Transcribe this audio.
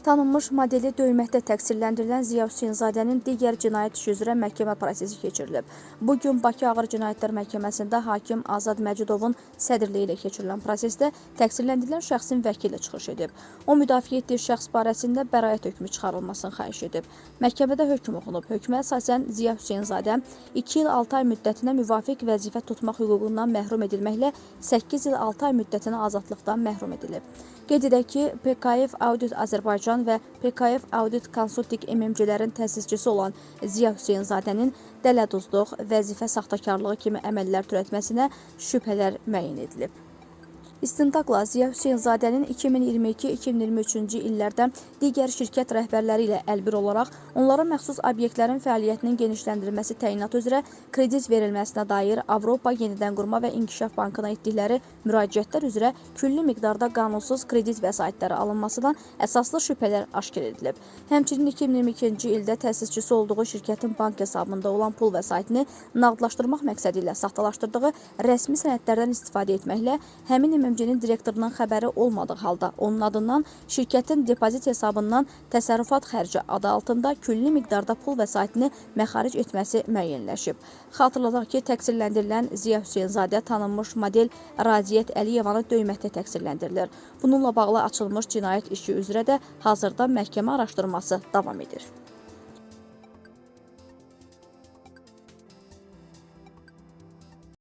Tanınmış modeli döyməkdə təqsirləndirilən Ziya Hüseynzadənin digər cinayət işi üzrə məhkəmə prosesi keçirilib. Bugün Bakı Ağır Cinayətlər Məhkəməsində hakim Azad Məcidovun sədrliyi ilə keçirilən prosesdə təqsirləndirilən şəxsin vəkili çıxış edib. O, müdafiə etdiyi şəxs barəsində bəraət hökmü çıxarılmasını xahiş edib. Məhkəmədə hökm oxunub. Hökmə əsasən Ziya Hüseynzadə 2 il 6 ay müddətinə müvafiq vəzifə tutmaq hüququndan məhrum edilməklə 8 il 6 ay müddətinə azadlıqdan məhrum edilib. Qeyd edək ki, PKF Audit Azərbaycan və PKF Audit Consulting MMC-lərin təsisçisi olan Ziya Hüseynzadənin dələduzluq, vəzifə saxtakarlığı kimi əməllər törətməsinə şübhələr müəyyən edilib. İstintaqla Ziya Hüseynzadənin 2022-2023-cü illərdə digər şirkət rəhbərləri ilə əlbir olaraq onlara məxsus obyektlərin fəaliyyətinin genişləndirilməsi təyinatı üzrə kredit verilməsinə dair Avropa Yenidən Qurma və İnkişaf Bankına etdikləri müraciətlər üzrə külli miqdarda qanunsuz kredit vəsaitləri alınmasından əsaslı şübhələr aşkar edilib. Həmçinin 2022-ci ildə təsisçisi olduğu şirkətin bank hesabında olan pul vəsaitini nağdlaşdırmaq məqsədi ilə saxtalaşdırdığı rəsmi sənədlərdən istifadə etməklə həmin MMC-nin direktorunun xəbəri olmadığı halda onun adından şirkətin depozit hesabından təsərrüfat xərci adı altında külli miqdarda pul vəsaitini məxaric etməsi müəyyənləşib. Xatırladaq ki, təqsirləndirilən Ziya Hüseynzadə tanınmış model Radiyyət Əliyevanı döyməkdə təqsirləndirilir. Bununla bağlı açılmış cinayət işi üzrə də hazırda məhkəmə araşdırması davam edir.